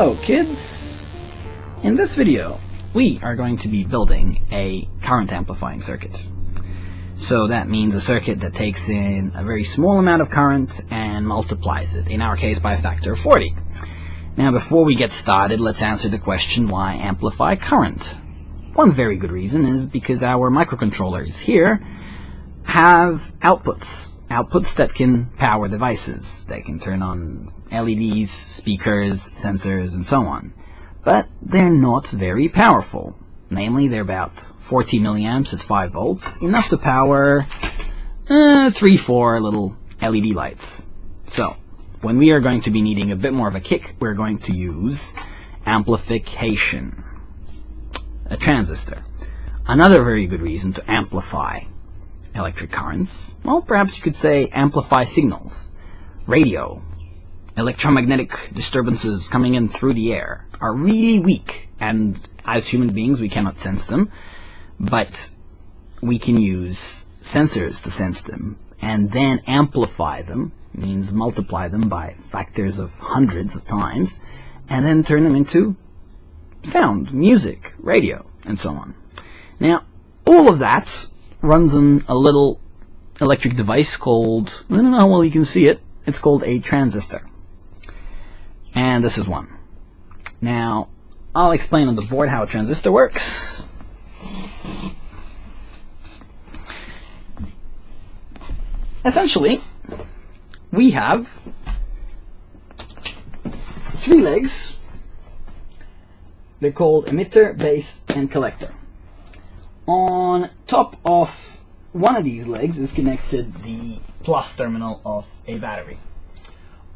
Hello kids! In this video we are going to be building a current amplifying circuit. So that means a circuit that takes in a very small amount of current and multiplies it, in our case by a factor of 40. Now before we get started, let's answer the question, why amplify current? One very good reason is because our microcontrollers here have outputs that can power devices. They can turn on LEDs, speakers, sensors, and so on. But they're not very powerful. Namely, they're about 40 milliamps at 5 volts, enough to power 3-4 little LED lights. So, when we are going to be needing a bit more of a kick, we're going to use amplification, a transistor. Another very good reason to amplify electric currents, well, perhaps you could say amplify signals. Radio, electromagnetic disturbances coming in through the air are really weak, and as human beings we cannot sense them, but we can use sensors to sense them, and then amplify them, means multiply them by factors of hundreds of times, and then turn them into sound, music, radio, and so on. Now, all of that runs on a little electric device called, I don't know how well you can see it, it's called a transistor. And this is one. Now, I'll explain on the board how a transistor works. Essentially, we have 3 legs. They're called emitter, base, and collector. On top of one of these legs is connected the plus terminal of a battery.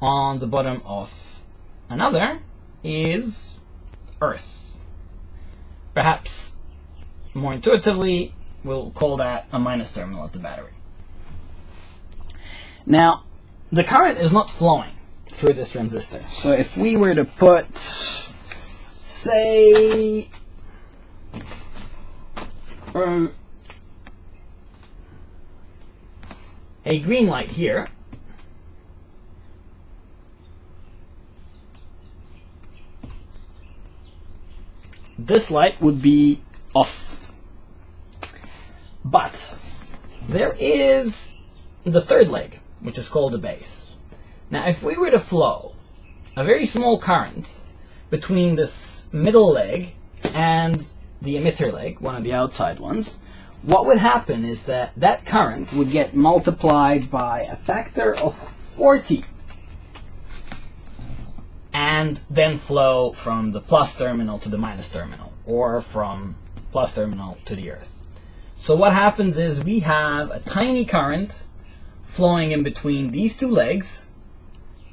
On the bottom of another is earth. Perhaps more intuitively, we'll call that a minus terminal of the battery. Now, the current is not flowing through this transistor. So if we were to put, say, a green light here, this light would be off. But there is the third leg, which is called the base. Now if we were to flow a very small current between this middle leg and the emitter leg, one of the outside ones, what would happen is that that current would get multiplied by a factor of 40 and then flow from the plus terminal to the minus terminal, or from plus terminal to the earth. So what happens is we have a tiny current flowing in between these 2 legs,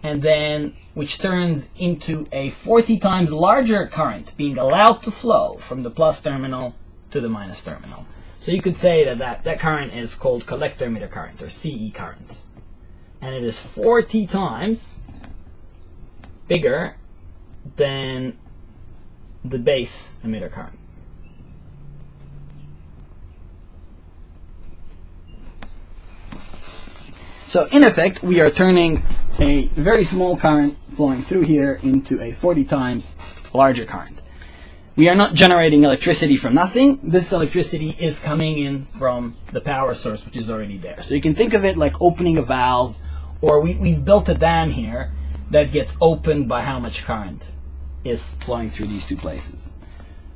and then which turns into a 40 times larger current being allowed to flow from the plus terminal to the minus terminal. So you could say that current is called collector emitter current, or CE current. And it is 40 times bigger than the base emitter current. So in effect, we are turning a very small current flowing through here into a 40 times larger current. We are not generating electricity from nothing. This electricity is coming in from the power source, which is already there. So you can think of it like opening a valve, or we've built a dam here that gets opened by how much current is flowing through these 2 places.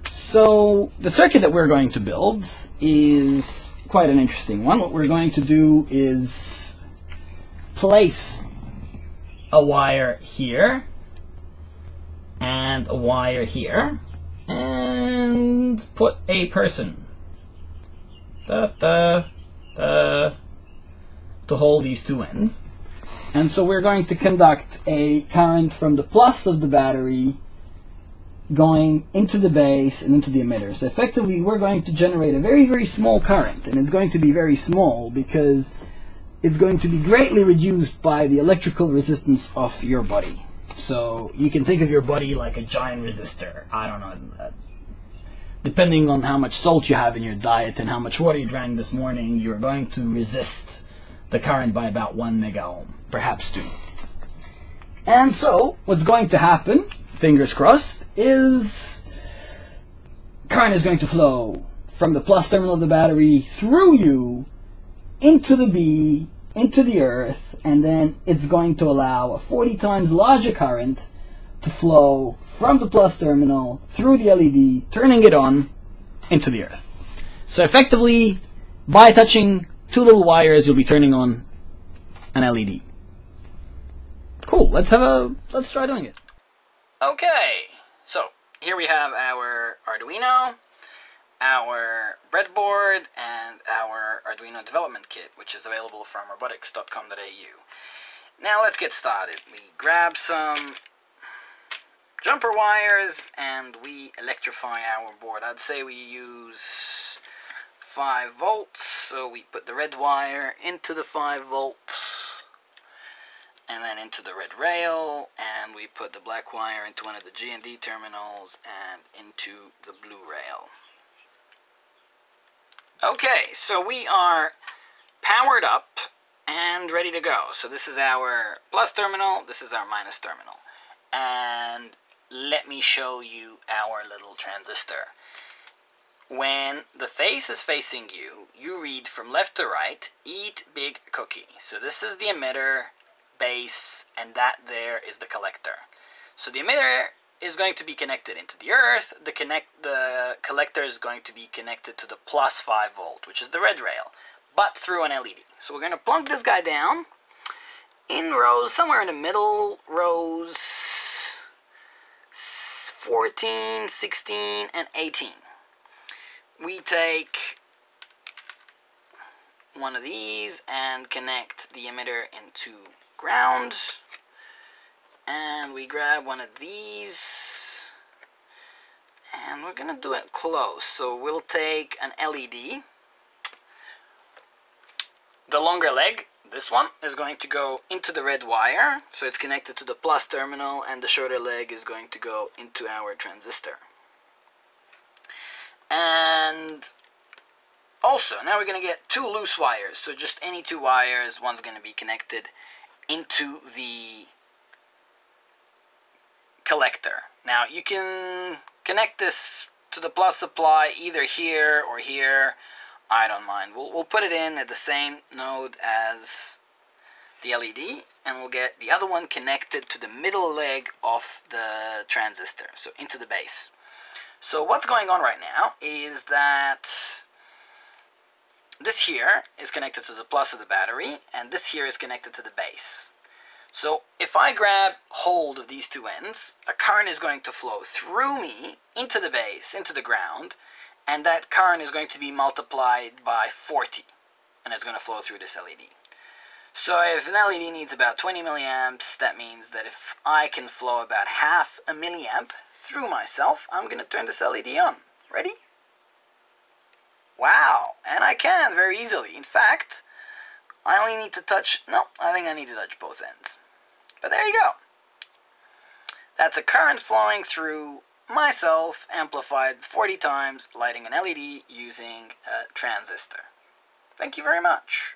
So the circuit that we're going to build is quite an interesting one. What we're going to do is place a wire here and a wire here and put a person to hold these 2 ends. And so we're going to conduct a current from the plus of the battery going into the base and into the emitter. So effectively we're going to generate a very, very small current, and it's going to be very small because it's going to be greatly reduced by the electrical resistance of your body. So you can think of your body like a giant resistor. I don't know. Depending on how much salt you have in your diet and how much water you drank this morning, you're going to resist the current by about 1 mega ohm, perhaps 2. And so what's going to happen fingers crossed, is current is going to flow from the plus terminal of the battery through you into the bee, into the earth, and then it's going to allow a 40 times larger current to flow from the plus terminal through the LED, turning it on into the earth. So effectively, by touching two little wires, you'll be turning on an LED. Cool, let's try doing it. Okay, so here we have our Arduino, our breadboard, and our Arduino development kit, which is available from robotics.com.au. Now let's get started. We grab some jumper wires and we electrify our board. I'd say we use 5 volts, so we put the red wire into the 5 volts and then into the red rail, and we put the black wire into one of the G and D terminals and into the blue rail. Okay, so we are powered up and ready to go. So this is our plus terminal, this is our minus terminal. And let me show you our little transistor. When the face is facing you, you read from left to right, eat big cookie. So this is the emitter, base, and that there is the collector. So the emitter is going to be connected into the earth. The collector is going to be connected to the plus 5 volt, which is the red rail, but through an LED. So we're going to plunk this guy down in rows, somewhere in the middle, rows 14, 16, and 18. We take one of these and connect the emitter into ground. And we grab one of these, and we're going to do it close. So we'll take an LED. The longer leg, this one, is going to go into the red wire, so it's connected to the plus terminal, and the shorter leg is going to go into our transistor. And also, now we're going to get 2 loose wires, so just any 2 wires. One's going to be connected into the collector. Now you can connect this to the plus supply either here or here. I don't mind. We'll put it in at the same node as the LED, and we'll get the other one connected to the middle leg of the transistor, so into the base. So what's going on right now is that this here is connected to the plus of the battery, and this here is connected to the base. So if I grab hold of these 2 ends, a current is going to flow through me into the base, into the ground, and that current is going to be multiplied by 40, and it's going to flow through this LED. So if an LED needs about 20 milliamps, that means that if I can flow about half a milliamp through myself, I'm going to turn this LED on. Ready? Wow, and I can very easily. In fact, I only need to touch, no, I think I need to touch both ends. But there you go. That's a current flowing through myself, amplified 40 times, lighting an LED using a transistor. Thank you very much.